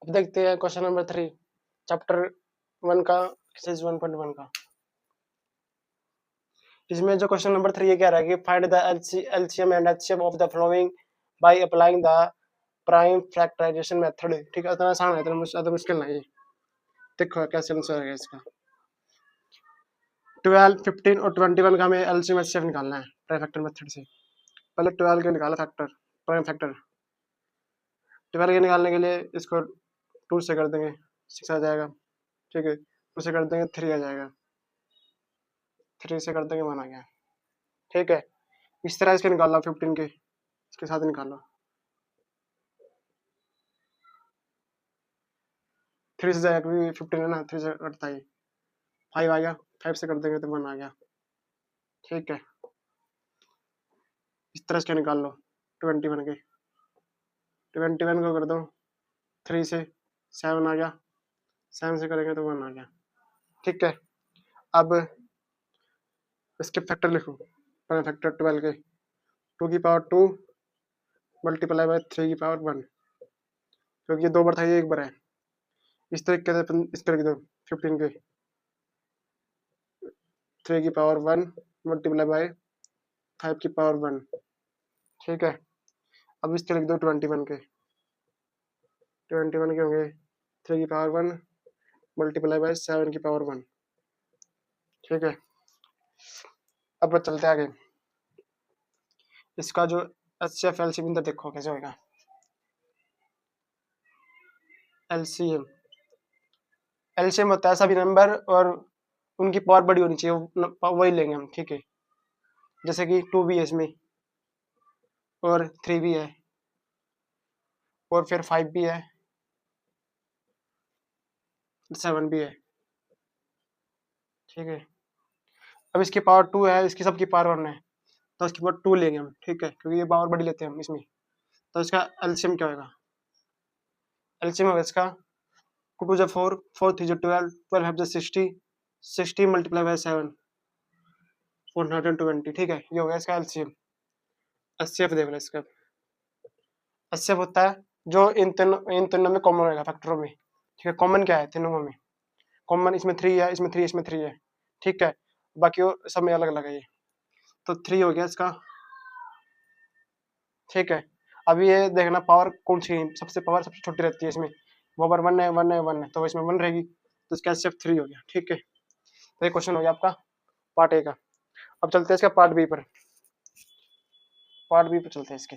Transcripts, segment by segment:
अब देखते हैं क्वेश्चन नंबर 3 चैप्टर 1 का एक्सरसाइज 1.1 का। इसमें जो क्वेश्चन नंबर 3 ये कह रहा है कि find the LCM and HCF of the following by applying the prime factorisation method. ठीक है, इतना आसान है, इतना मुश्किल नहीं। देखो कैसे आंसर है इसका। 12, 15 और 21 का हमें एलसीएम एचसीएफ निकालना है प्राइम फैक्टर मेथड से। पहले 12 के निकाला फैक्टर, प्राइम फैक्टर। 12 के निकालने के लिए इसको 2 से कर देंगे 6 आ जाएगा। ठीक है, 2 से कर देंगे 3 आ जाएगा, 3 से कर देंगे 1 आ गया। ठीक है, इस तरह इसके निकाल लो 15 के, इसके साथ निकाल लो। 3 से जाएगा क्योंकि 15 है ना, 3 से कटता है। 5 आ गया, 5 से कर देंगे तो 1 आ गया। ठीक है, इस तरह इसके निकाल लो 21 के। 21 को कर दो 3 से, 7 आ गया, 7 से करेंगे तो 1 आ गया। ठीक है, अब इसके फैक्टर लिखो, पहले फैक्टर 12 के 2 की पावर 2 मल्टीप्लाई बाय 3 की पावर 1, क्योंकि ये 2 बार था ये 1 बार है। इस तरीके से इस तरह दो 15 के 3 की पावर 1 मल्टीप्लाई बाय 5 की पावर 1। ठीक है, अब इस तरह लिख दो 21 के, 21 के होंगे 3 की पावर 1 मल्टीप्लाई बाय 7 की पावर 1। ठीक है, अब चलते आगे। इसका जो एचसीएफ एलसीएम देखो कैसे होगा। एलसीएम एलसीएम होता है सभी नंबर और उनकी पावर बड़ी होनी चाहिए, वही लेंगे हम। ठीक है, जैसे कि 2 भी है इसमें और 3 भी है और फिर 5 भी है, 7 भी है। ठीक है, अब इसकी पावर 2 है, इसकी सबकी पावर 1 है, तो इसकी पावर 2 लेंगे हम। ठीक है, क्योंकि ये पावर बड़ी लेते हैं हम इसमें। तो इसका एलसीएम क्या होगा? एलसीएम होगा इसका 2 2 4, 4 3 12, 12 5 60, 60 मल्टीप्लाई बाय 7, 420। ठीक है, ये हो गया इसका एलसीएम। एचसीएफ देख लो इसका। एचसीएफ होता है जो इन तीनों में कॉमन रहेगा फैक्टरों में। ठीक है, कॉमन क्या है तीनों में? कॉमन इसमें 3 है, इसमें 3, इसमें 3 है। ठीक है, बाकी वो सब में अलग अलग है ये। तो 3 हो गया इसका। ठीक है, अब ये देखना पावर कौन सी सबसे पावर सबसे छोटी रहती है इसमें। वो बार 1 है, 1 है, 1 है, तो इसमें 1 रहेगी, तो इसका एचसीएफ 3 हो गया। ठीक है, तो ये क्वेश्चन हो गया आपका पार्ट ए का। अब चलते हैं इसका पार्ट बी पर। पार्ट बी पर चलते हैं इसके।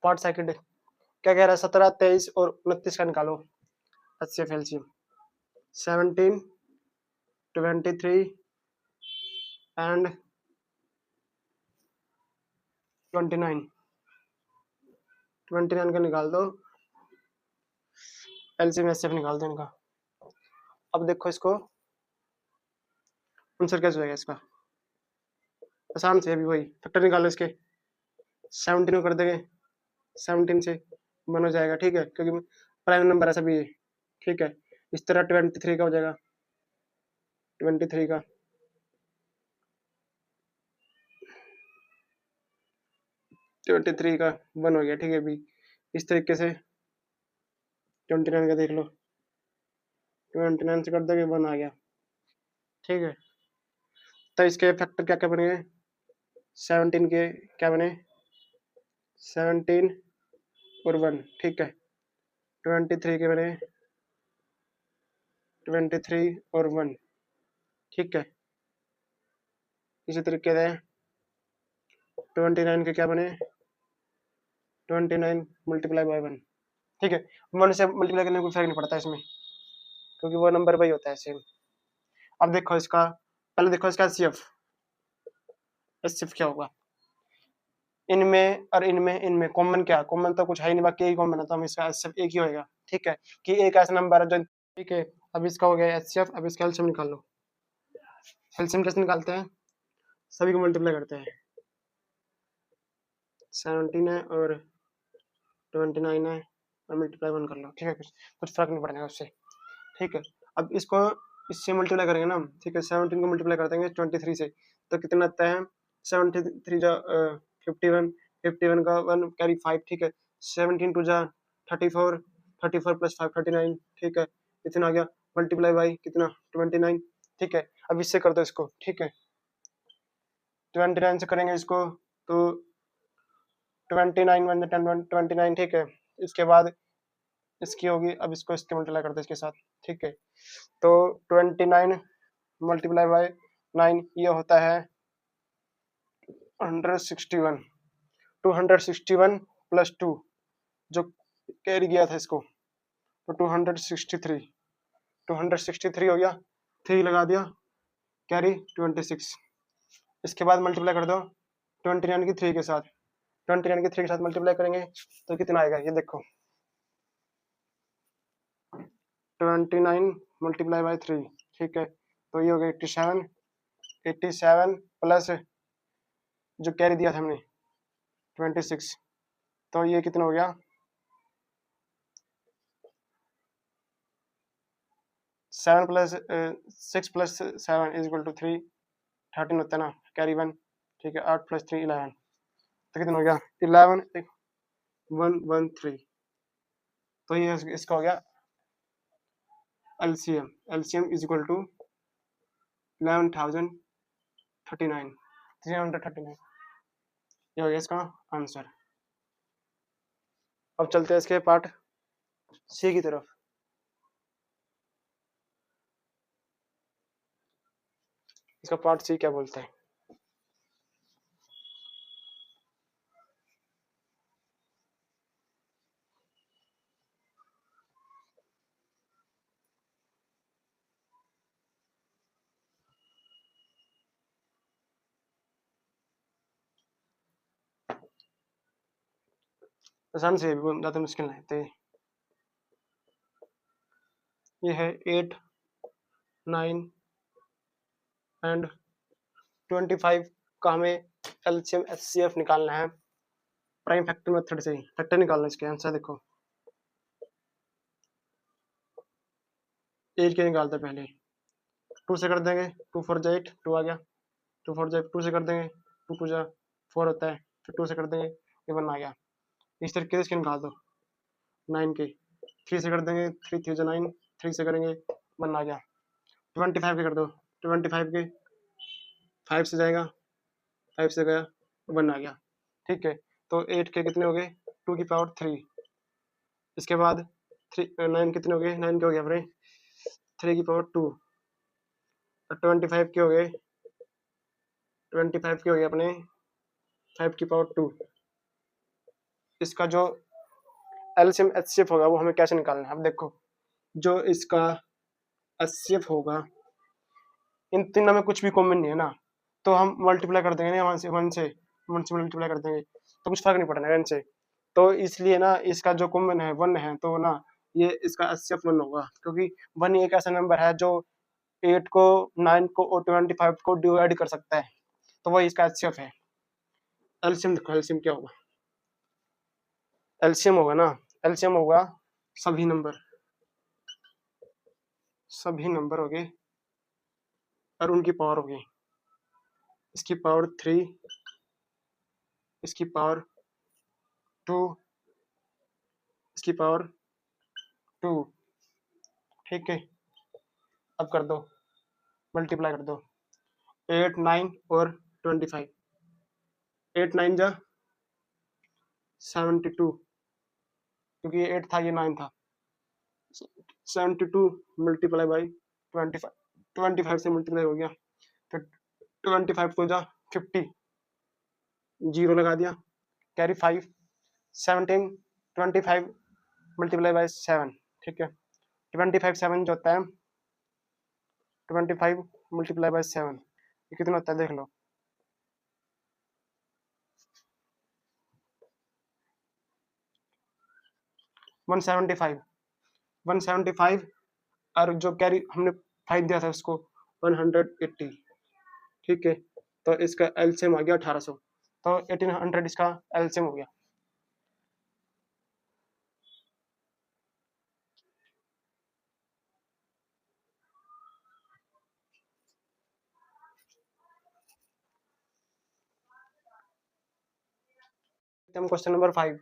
पार्ट सेकंड क्या कह रहा है? 17, 23 और 29 का निकालो एचसीएफ एलसीएम। 17, 23 एंड 29। 29 का निकाल दो, एलसीएम एचसीएफ निकाल दो इनका। अब देखो इसको आंसर कैसे होगा इसका। आसान से अभी वही फैक्टर निकालो इसके। 17 को कर देंगे 17 से 1 हो जाएगा। ठीक है, क्योंकि प्राइम नंबर है सभी। ठीक है, इस तरह 23 का हो जाएगा, 23 का 23 का 1 हो गया। ठीक है, अभी इस तरीके से 29 का देख लो, 29 से कर दोगे 1 आ गया। ठीक है, तो इसके फैक्टर क्या क्या बनेंगे? 17 के क्या बने? 17 और 1। ठीक है, 23 के बने 23 और 1। ठीक है, इसी तरीके से 29 के क्या बने? 29 मल्टीप्लाई बाय 1। ठीक है, 1 से मल्टीप्लाई करने में कोई फर्क नहीं पड़ता इसमें, क्योंकि वो नंबर वही होता है सेम। अब देखो इसका, पहले देखो इसका एचसीएफ। एचसीएफ क्या होगा? इनमें और इनमें कॉमन क्या? कॉमन तो कुछ है ही नहीं, बाकी एक कॉमन है, तो हम इसका एचसीएफ एक ही होएगा। ठीक है, कि एक ऐसा नंबर है जो, ठीक है, अब इसका हो गया HCF, अब इसका एलसीएम निकाल लो। एलसीएम कैसे निकालते हैं, सभी को मल्टीप्लाई करते हैं। 17 है और 29 है और मल्टीप्लाई 1 कर लो, ठीक है, कुछ फर्क नहीं पड़ेगा उससे, ठीक है। अब इसको इससे मल्टीप्लाई करेंगे ना, ठीक है, 17 को मल्टीप्लाई कर देंगे 23 से, तो कितना आता है, 73 जा 51, 51 का 1 कैरी 5, ठीक है, 17 टू जा 34, 34 प्लस 5 39, ठीक है, इतना आ गया, मल्टीप्लाई बाई कितना 29, ठीक है। अब इससे कर दो इसको, ठीक है, 29 से करेंगे इसको तो 29 वन 10 29, ठीक है। इसके बाद इसकी होगी, अब इसको इसके मल्टीप्लाई करते हैं इसके साथ, ठीक है, तो 29 मल्टीप्लाई बाय 9 ये होता है 161, 261 प्लस 2 जो कैरी गया था इसको, तो 263 हो गया, 3 लगा दिया, कैरी 26। इसके बाद मल्टीप्लाई कर दो 29 की 3 के साथ, 29 की 3 के साथ मल्टीप्लाई करेंगे तो कितना आएगा, ये देखो 29 मल्टीप्लाई बाय 3, ठीक है, तो ये हो गया 87, 87 प्लस जो कैरी दिया था हमने 26, तो ये कितना हो गया 7 plus 6 plus 7 is equal to 3, 13 होता है ना, कैरी 1, ठीक है, 8 प्लस 3 11, तो कितना हो गया 113, तो ये इसका हो गया LCM, LCM is equal to 11,039, 339, ये हो गया इसका आंसर। अब चलते हैं इसके पार्ट सी की तरफ। इसका पार्ट सी क्या बोलते हैं, आसान से भी ज़्यादा मुश्किल नहीं, तो ये है 8, 9 एंड 25 का हमें एलसीएम एचसीएफ निकालना है प्राइम फैक्टर मेथड से, फैक्टर निकालना है इसके आंसर। देखो 8 के निकालते पहले 2 से कर देंगे, 2 4 जा 8, 2 आ गया, 2 4 जा 2 से कर देंगे, 2 2 जा 4 होता है, फिर 2 से कर देंगे, ये 1 आ गया। इस तरीके से इसके निकाल दो 9 के, 3 से कर देंगे, 3 3 जा 9, 3 से करेंगे 1 आ गया। 25 के कर दो, 25 के 5 से जाएगा, 5 से गया 1 आ गया, ठीक है। तो 8 के कितने हो गए 2 की पावर 3, इसके बाद 9 कितने हो गए, 9 के हो गए अपने 3 की पावर 2, और 25 के हो गए 25 के हो गए अपने 5 की पावर 2। इसका जो एलसीएम एचसीएफ होगा वो हमें कैसे निकालना है, अब देखो जो इसका एचसीएफ होगा, इन तीनों में कुछ भी कॉमन नहीं है ना, तो हम मल्टीप्लाई कर देंगे ना, वन से मल्टीप्लाई कर देंगे तो कुछ फर्क नहीं पड़ेगा इनसे, तो इसलिए ना इसका जो कॉमन है 1 है, तो ना ये इसका एचसीएफ 1 होगा, क्योंकि 1 एक ऐसा नंबर है जो 8 को 9 को और 25 को डिवाइड कर सकता है, तो वही इसका एचसीएफ है। एलसीएम देखो, एलसीएम क्या होगा, एलसीएम होगा ना, एलसीएम होगा सभी नंबर हो गए और उनकी पावर होगी, इसकी पावर 3, इसकी पावर 2, इसकी पावर 2, ठीक है। अब कर दो मल्टीप्लाई कर दो 8 9 और 25, 8 9 जा 72, क्योंकि ये 8 था ये 9 था, 72 मल्टीप्लाई बाई 25, 25 से मल्टीप्लाई हो गया, फिर 25 को जा 50, जीरो लगा दिया, कैरी 5, 17 25 मल्टीप्लाई बाई 7, ठीक है, 25 7 जो होता है 25 मल्टीप्लाई बाई 7, ये कितना होता है देख लो, 175, 175 और जो कैरी हमने 5 दिया था उसको 180, ठीक है। तो इसका एलसीएम आ गया 1800, तो 1800 इसका एलसीएम हो गया। Question number 5,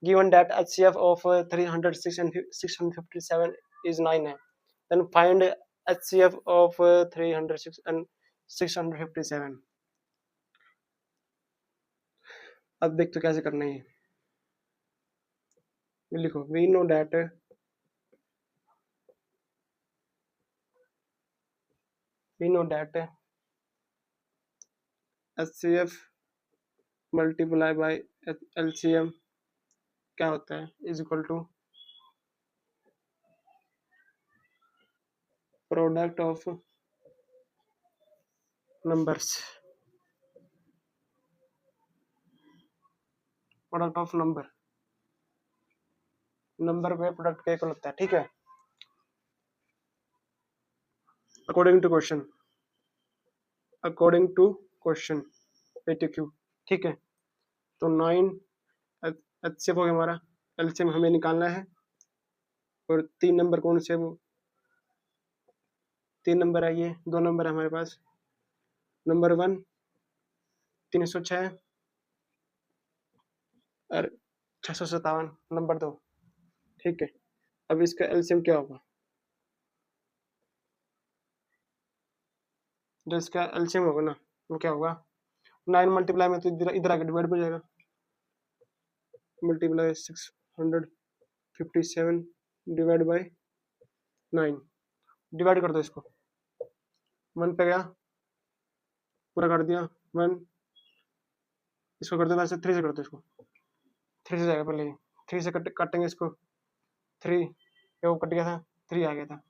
given that HCF of 306 and 657 is 9 है, then find HCF of 306 and 657। अब देख तो कैसे करना है, लिखो we know that HCF multiply by LCM क्या होता है, is equal to product of numbers, product of number पे प्रोडक्ट का इक्वल होता है, ठीक है। अकॉर्डिंग टू क्वेश्चन PTQ, ठीक है। तो 9 HCF हो गया हमारा, एलसीएम हमें निकालना है, और 3 नंबर कौन से, वो 3 नंबर है, ये 2 नंबर है हमारे पास। नंबर 1 306 और 657, नंबर 2, ठीक है। अब इसका एलसीएम क्या होगा, जो इसका एलसीएम होगा ना, वो क्या होगा, 9 मल्टीप्लाई में तो इधर आके डिवाइड हो जाएगा, मल्टीप्लाई 657 डिवाइड बाय 9, डिवाइड कर दो इसको, 1 पे गया, पूरा कर दिया 1, इसको कर दो वैसे 3 से कर दो, इसको 3 से जाएगा, पहले 3 से काटेंगे इसको, 3 ये वो कट गया था, 3 आ गया था,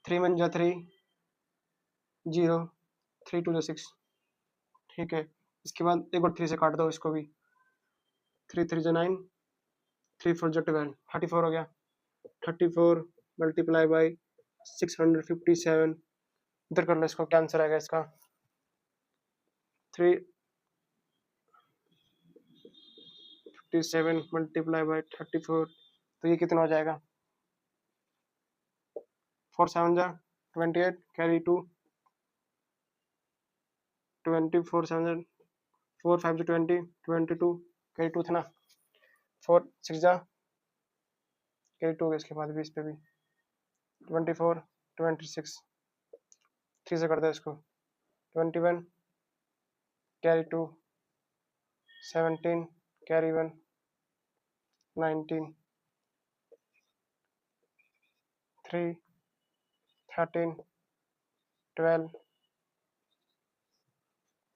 3 1 जा 3 0, 3 2 जा 6, ठीक है। इसके बाद एक और 3 से काट दो इसको भी, 3 3 जा 9, 3 4 जा 12, 34 हो गया। 34 मल्टीप्लाई बाई 657, इधर कर लो इसको, क्या आंसर आएगा इसका, 357 मल्टीप्लाई बाई 34, तो ये कितना हो जाएगा, 4 7 जा 28, कैरी 2, 24 7 4 5 जा 20, 22 कैरी 2 था ना, 4 6 जा कैरी 2 इसके बाद भी इस पे भी 24 26, 3 से करते हैं इसको, 21 कैरी 2, 17 कैरी 1, 19 3 13 12,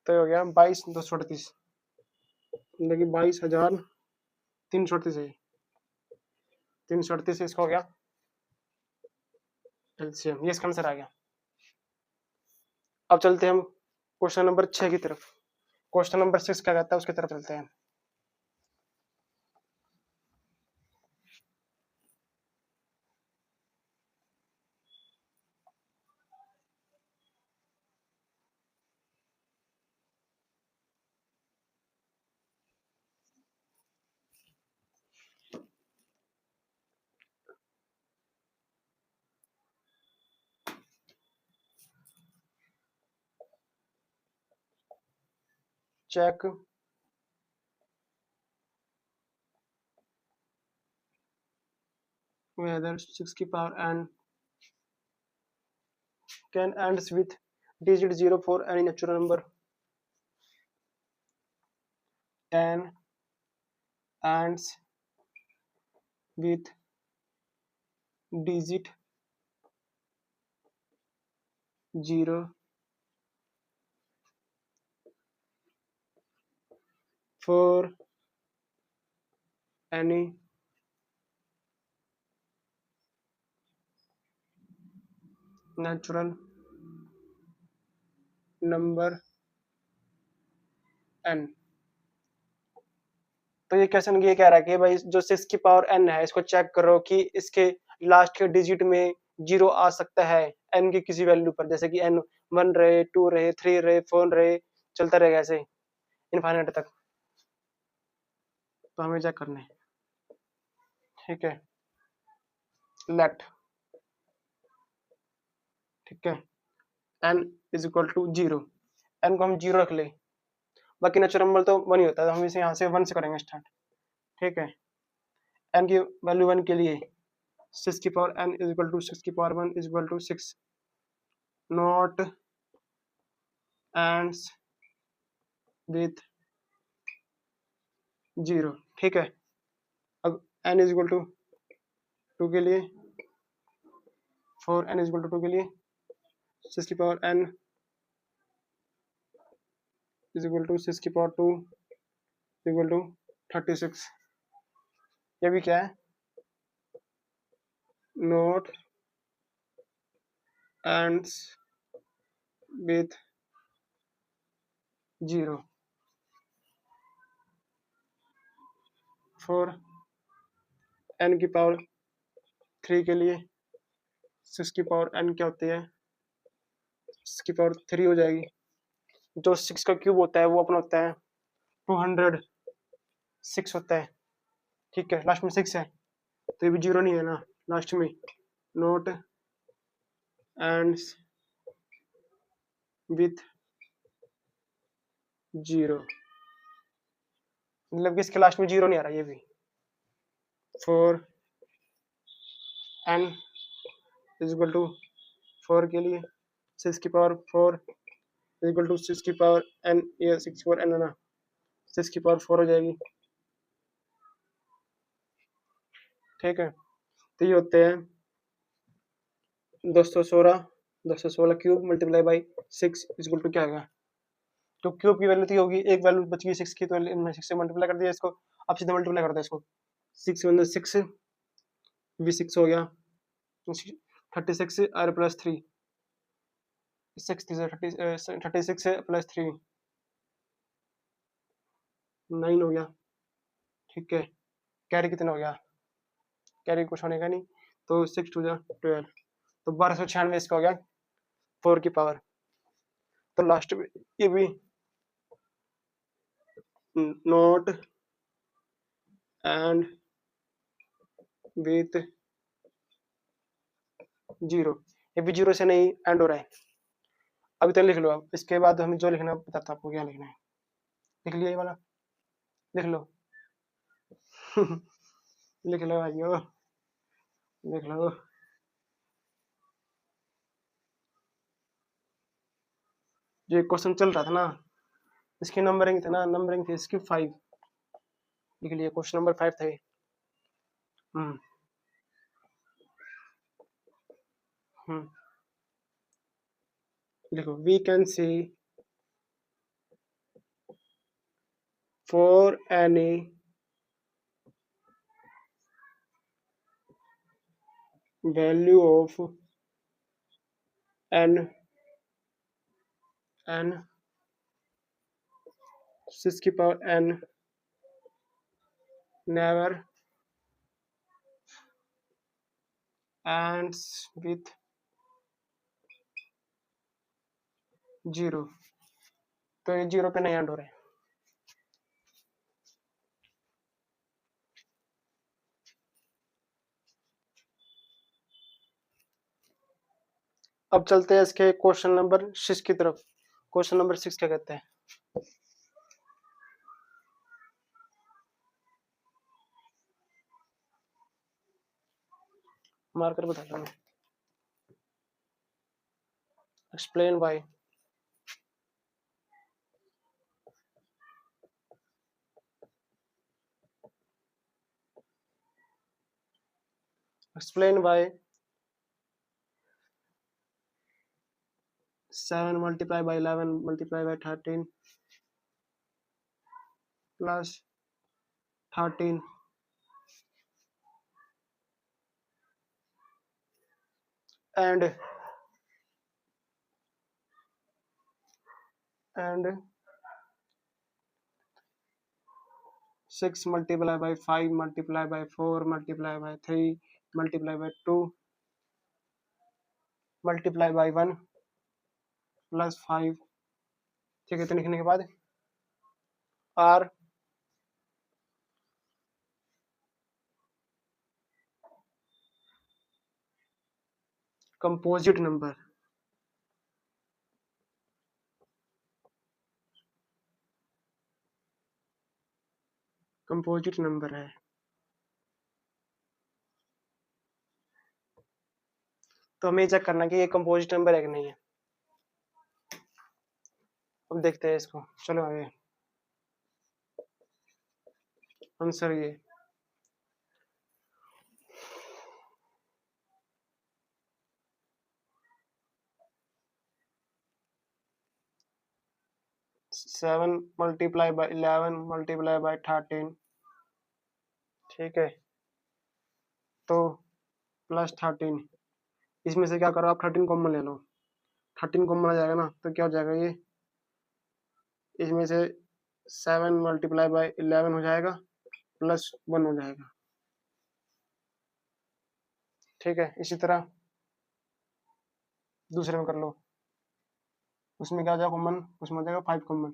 तो हो गया 22,238, देखिए 22,338 है, 338 इसका हो गया एलसीएम, ये इसका आंसर आ गया। अब चलते हैं हम क्वेश्चन नंबर 6 की तरफ, क्वेश्चन नंबर 6 क्या कहता है उसकी तरफ चलते हैं। चेक whether 6 की power n can ends with digit 0 for any natural number, 10 ends with digit 0 for any natural number n, तो ये क्वेश्चन ये कह रहा है कि भाई जो 6 की पावर n है इसको चेक करो कि इसके लास्ट के डिजिट में 0 आ सकता है n की किसी वैल्यू पर, जैसे कि n 1 रहे, 2 रहे, 3 रहे, 4 रहे, चलता रहेगा ऐसे इनफाइनाइट तक। तो हमें चेक करना है, ठीक है, लेट, ठीक है, n is equal to 0, n को हम 0 रख ले, बाकी नेचुरल नंबर तो 1 ही होता है, तो हम इसे यहाँ से 1 से करेंगे स्टार्ट, ठीक है। n की वैल्यू 1 के लिए 6 की power n is equal to 6 की power 1 is equal to 6, not ends with 0, ठीक है। अब n इज इक्वल टू 2 के लिए, 4n इज इक्वल टू 2 के लिए 6 की power n is equal to 6 की पावर 2 इज इक्वल टू 36। ये भी क्या है, not ends with 0, for n की पावर 3 के लिए 6 की पावर n क्या होती है, 6 की पावर 3 हो जाएगी, जो 6 का क्यूब होता है वो अपना होता है 206 होता है, ठीक है। लास्ट में 6 है तो ये भी 0 नहीं है ना लास्ट में, नॉट एंड्स विथ 0, मतलब कि इसके लास्ट में 0 नहीं आ रहा, ये भी for n is equal to 4 के लिए 6 की पावर 4 इज इक्वल टू 6 की पावर n, ये 6 की पावर n है ना, 6 की पावर 4 हो जाएगी, ठीक है। तो ये होते हैं 216 cube multiply by 6 is equal to क्या आएगा, तो क्यूब की वैल्यू थी होगी, एक वैल्यू बच गई 6 की, तो मैंने 6 से मल्टीप्लाई कर दिया इसको, अब सीधे मल्टीप्लाई कर दिया इसको, 6 × 6 v6 हो गया 36 r प्लस 3, 36 प्लस 3 9 हो गया, ठीक है। कैरी कितना हो गया, कैरी कुछ होने का नहीं, तो 6 2 12, तो 1296 इसका हो गया 4 की पावर। तो लास्ट में ये भी नॉट एंड विथ 0, ये भी 0 से नहीं एंड हो रहा है, अभी तक लिख लो। अब इसके बाद हमें जो लिखना बताता आपको क्या लिखना है, लिख लिया ये वाला, लिख लो लिख लो भाइयों, लिख लो। जो क्वेश्चन चल रहा था ना इसकी नंबरिंग था ना, नंबरिंग थी इसकी 5, लिख लिया, क्वेश्चन नंबर 5 था ये। हम्म हम्म लिखो, we can see for any value of n 6 की power n never ends with 0, तो ये 0 पे नहीं एंड हो रहा है। अब चलते हैं इसके क्वेश्चन नंबर 6 की तरफ। क्वेश्चन नंबर 6 क्या कहते हैं, मार्कर बता दो, explain why, explain why 7 multiply by 11 multiply by 13 plus 13 and 6 6 multiply by 5 multiply by 4 multiply by 3 multiply by 2 multiply by 1 plus 5। ठीक है, तो लिखने के बाद are composite number. Composite number है, तो हमें चेक करना कि ये कंपोजिट नंबर है कि नहीं है। अब देखते हैं इसको, चलो आगे। आंसर ये 7 मल्टीप्लाई बाई 11 मल्टीप्लाई बाई 13। ठीक है, तो प्लस 13। इसमें से क्या करो, आप 13 कॉमन ले लो। 13 कॉमन आ जाएगा ना, तो क्या हो जाएगा ये, इसमें से 7 मल्टीप्लाई बाई 11 हो जाएगा प्लस 1 हो जाएगा। ठीक है, इसी तरह दूसरे में कर लो। उसमें क्या हो जाएगा कॉमन, उसमें हो जाएगा 5 कॉमन।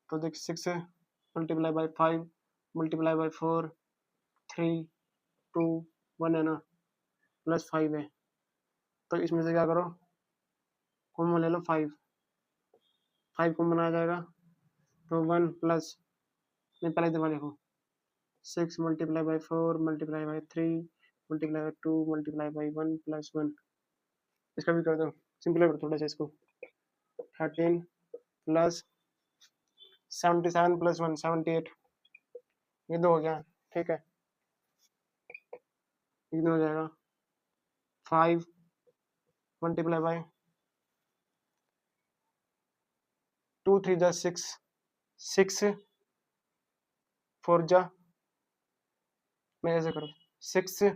तो देख 6 मल्टीप्लाई बाई 5 मल्टीप्लाई बाई 4 3 2 1 है ना, प्लस 5 है। तो इसमें से क्या करो, कॉमन ले लो 5 कॉमन आ जाएगा, तो 1 प्लस, नहीं पहले दफा लिखो, 6 multiply by 4 multiply by 3 multiply by 2 multiply by 1 plus 1। इसका भी कर दो, सिंपल कर थोड़ा सा इसको। 13 प्लस 77 प्लस 1 78, ये 2 हो गया। ठीक है, कितना हो जाएगा, 5 मल्टीप्लाई बाई 2 3 जा 6 6 4 जा, मैं ऐसे करो 6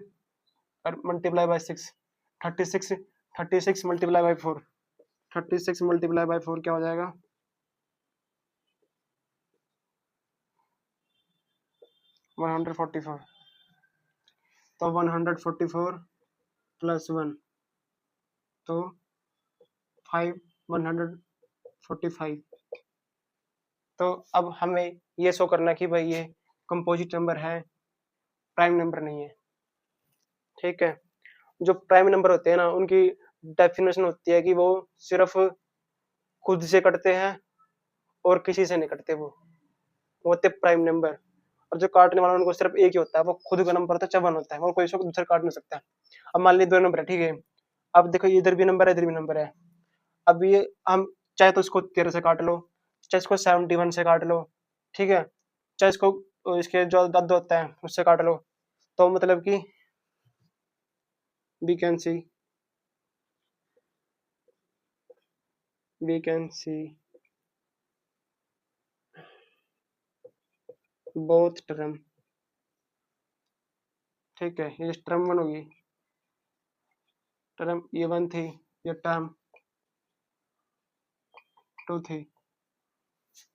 और multiply by 6 36 36 multiply by 4 36 multiply by 4 क्या हो जाएगा, 144। तो 144 प्लस 1, तो 5 145। तो अब हमें ये शो करना कि भाई ये कंपोजिट नंबर है, प्राइम नंबर नहीं है। ठीक है, जो प्राइम नंबर होते हैं ना, उनकी डेफिनेशन होती है कि वो सिर्फ खुद से कटते हैं और किसी से नहीं कटते, वो होते प्राइम नंबर। और जो काटने वाला उनको सिर्फ एक ही होता है, वो खुद का नंबर होता है, 54 होता है, और कोई उसको दूसरा काट नहीं सकता। अब मान लीजिए 2 नंबर है, ठीक है, अब देखो इधर भी नंबर है इधर भी नंबर है। अब ये हम चाहे तो इसको 13 से काट लो, चाहे इसको 71 से काट लो, ठीक है, चाहे इसको इसके जो दर्द होता है उससे काट लो। तो मतलब कि we can see we can see both term। ठीक है, ये टर्म 1 होगी, टर्म ये 1 थी, ये टर्म 2 थी।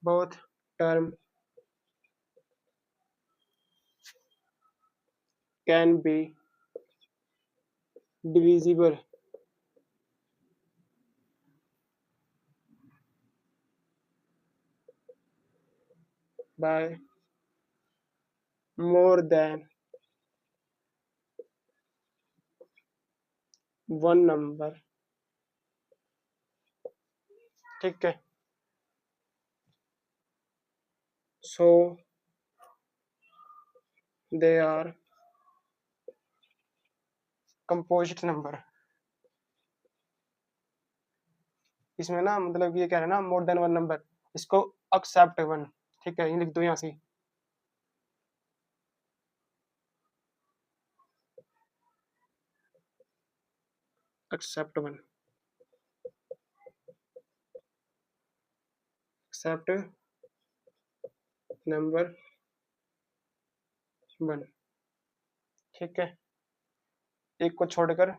both term can be divisible by more than one number। ठीक है, so they are composite number। इसमें ना मतलब ये कह रहे हैं ना मोर देन वन नंबर, इसको एक्सेप्ट वन। ठीक है, ये लिख दो यहाँ से, एक्सेप्ट वन, एक्सेप्ट नंबर 1। ठीक है, एक को छोड़कर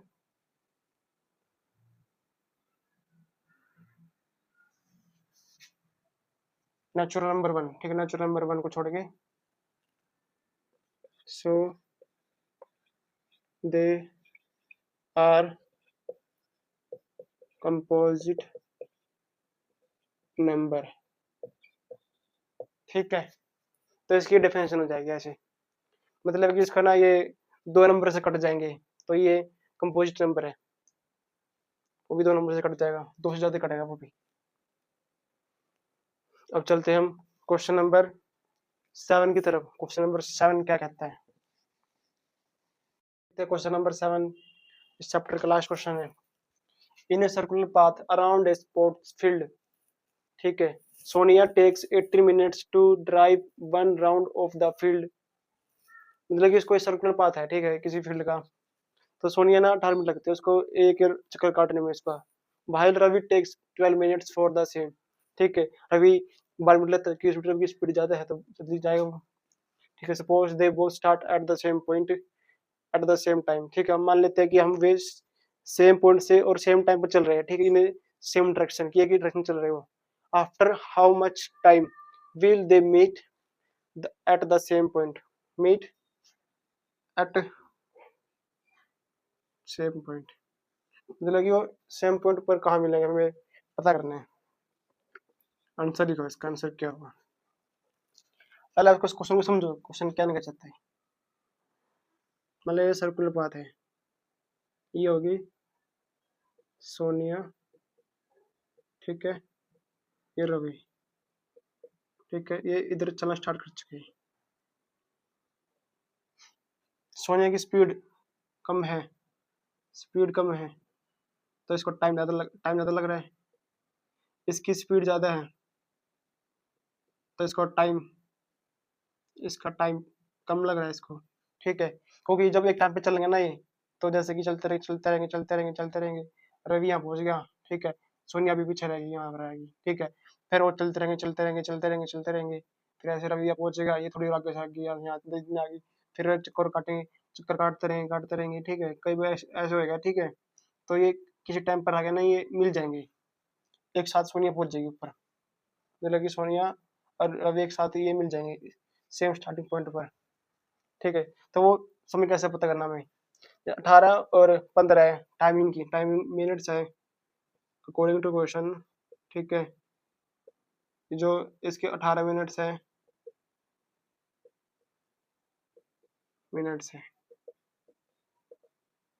नेचुरल नंबर 1। ठीक है, नेचुरल नंबर 1 को छोड़ के सो दे आर कंपोजिट नंबर। ठीक है, तो इसकी डेफिनेशन हो जाएगी ऐसे, मतलब कि इसका ना ये दो नंबर से कट जाएंगे, तो ये कंपोजिट नंबर है, वो भी दो नंबर से कट जाएगा, दो से ज्यादा कटेगा वो भी। अब चलते हैं हम क्वेश्चन नंबर 7 की तरफ। क्वेश्चन नंबर 7 क्या कहता है? क्वेश्चन नंबर 7 इस चैप्टर का लास्ट क्वेश्चन है। In a circular path around a sports field, ठीक है, Sonia takes 80 minutes to drive one round of the field. मतलब कि इसको सर्कुलर पाथ है, ठीक है, किसी फील्ड का, तो सोनिया ना 18 मिनट लगते हैं उसको एक चक्कर काटने में इसका। While Ravi takes 12 minutes for the same, ठीक है, रवि 12 मिनट लगता है कि स्पीड की स्पीड ज्यादा है तो जल्दी जाएगा वो। ठीक है, suppose they both start at the same point eight the same time. ठीक है, हम मान लेते हैं कि हम वे सेम पॉइंट से और सेम टाइम पर चल रहे हैं, ठीक है, इन्हें सेम डायरेक्शन की एक ही डायरेक्शन चल रहे हो। After how much time will they meet at the same point, meet at same point, मतलब कि वो सेम पॉइंट पर कहाँ मिलेंगे हमें पता करना है। आंसर लिखो, इसका आंसर क्या होगा। पहले आपको इस क्वेश्चन को समझो, क्वेश्चन क्या निकल सकता है। मतलब ये सर्कुलर पाथ है, ये होगी सोनिया, ठीक है, ये रवि, ठीक है, ये इधर चलना स्टार्ट कर चुके हैं। सोनिया की स्पीड कम है, स्पीड कम है तो इसको टाइम ज़्यादा लग रहा है। इसकी स्पीड ज़्यादा है तो इसका टाइम कम लग रहा है इसको, ठीक है, क्योंकि जब एक टाइम पे चलेंगे ना ये, तो जैसे कि चलते रहेंगे, रवि यहाँ पहुंच गया, ठीक है, सोनिया भी पीछे रहेगी, यहाँ पर रहेगी, ठीक है, फिर वो चलते रहेंगे, फिर ऐसे रवि यहाँ पहुंचेगा, ये थोड़ी आगे से आगे यहाँ आ गई, फिर चक्कर काटते रहेंगे, ठीक है, कई बार ऐसे होएगा, ठीक है, तो ये किसी टाइम पर आगे ना ये मिल जाएंगे, एक साथ सोनिया पहुंच जाएगी ऊपर, मतलब कि सोनिया और रवि एक साथ ये मिल जाएंगे सेम स्टार्टिंग पॉइंट पर, ठीक है, तो वो समय कैसे पता करना हमें। 18 और 15 है टाइमिंग मिनट्स है अकॉर्डिंग टू क्वेश्चन, ठीक है, जो इसके 18 मिनट्स है,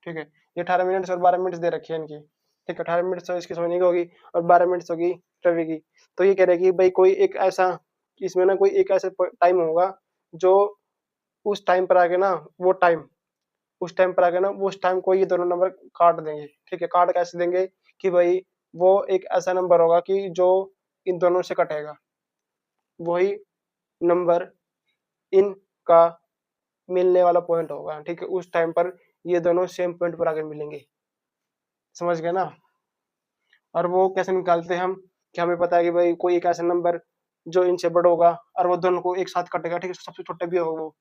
ठीक है, ये 18 मिनट्स और 12 मिनट्स दे रखी है इनकी, ठीक है, 18 मिनट्स तो इसकी सोने की होगी और 12 मिनट्स होगी रवि की। तो ये कह रहे हैं कि भाई कोई एक ऐसा, इसमें ना कोई एक ऐसा टाइम होगा जो उस टाइम पर आके ना वो टाइम उस टाइम पर आके ना वो उस टाइम को ये दोनों नंबर काट देंगे, ठीक है, काट कैसे देंगे कि भाई वो एक ऐसा नंबर होगा कि जो इन दोनों से कटेगा, वही नंबर इनका मिलने वाला पॉइंट होगा, ठीक है, उस टाइम पर ये दोनों सेम पॉइंट पर आकर मिलेंगे, समझ गए ना। और वो कैसे निकालते हैं हम, कि हमें पता है कि भाई कोई एक ऐसा नंबर जो इनसे बड़ा होगा और वो दोनों को एक साथ कटेगा, ठीक है, सबसे छोटा भी होगा वो,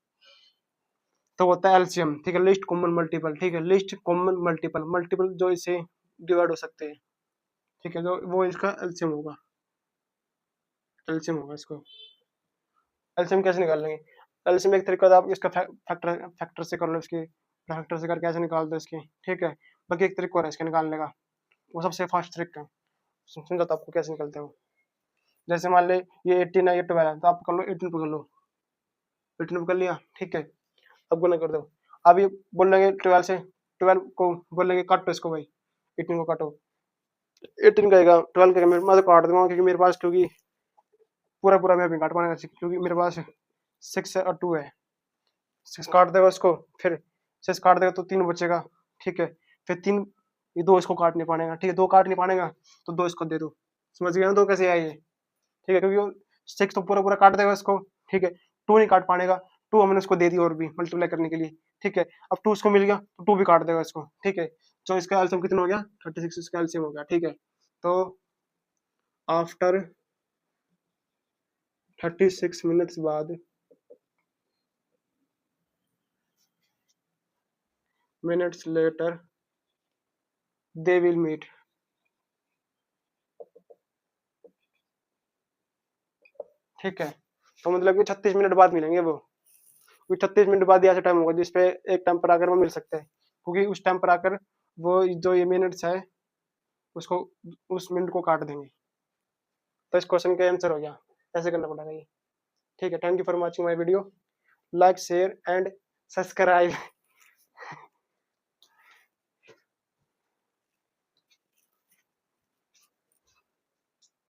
तो होता है एलसीएम, ठीक है, लिस्ट कॉमन मल्टीपल, ठीक है, लिस्ट कॉमन मल्टीपल, मल्टीपल जो इसे डिवाइड हो सकते हैं, ठीक है, जो वो इसका एलसीएम होगा इसको। एलसीएम कैसे निकाल लेंगे? एलसीएम एक तरीका आप इसका फैक्टर से कर लो, इसकी फैक्टर से करके ऐसे निकाल दो इसकी, ठीक है, बाकी एक तरीका और है इसके निकालने का, वो सबसे फास्ट ट्रिक है, समझा तो आपको कैसे निकलते हो। जैसे मान ले ये 18 है, ये 12 है, तो आप कर लो 18 पकड़ लो, 18 पकड़ लिया, ठीक है, अब गुना कर दो। अब ये बोल लेंगे 12 से, 12 को बोल लेंगे काटो इसको भाई, 18 को काटो, 18 कहेगा 12 कहेगा मैं तो काट दूंगा, क्योंकि मेरे पास, क्योंकि पूरा पूरा मैं अभी काट पाऊंगा, क्योंकि मेरे पास 6 और 2 है, 6 काट देगा उसको, फिर 6 काट देगा तो 3 बचेगा, ठीक है, फिर 3, ये 2 इसको काट नहीं पाएगा, ठीक है, 2 काट नहीं पाएगा तो 2 इसको दे दो, समझ गया ना, 2 कैसे आए ये, ठीक है, क्योंकि वो 6 तो पूरा पूरा काट देगा इसको, ठीक है, 2 नहीं काट पाएगा, 2 हमने उसको दे दी और भी मल्टीप्लाई करने के लिए, ठीक है, अब 2 उसको मिल गया तो 2 भी काट देगा इसको, ठीक है, तो इसका एलसीएम कितना हो गया 36, इसका एलसीएम हो गया, ठीक है, तो आफ्टर 36 मिनट्स बाद minutes later they will meet, ठीक है, तो मतलब कि 36 मिनट बाद मिलेंगे वो, क्योंकि 36 मिनट बाद ही ऐसा टाइम होगा जिसपे एक टाइम पर आकर वो मिल सकते हैं, क्योंकि उस टाइम पर आकर वो जो ये मिनट्स है उसको उस मिनट को काट देंगे। तो इस क्वेश्चन का आंसर हो गया, ऐसे करना पड़ेगा ये। ठीक है, thank you for watching my video, like share and subscribe.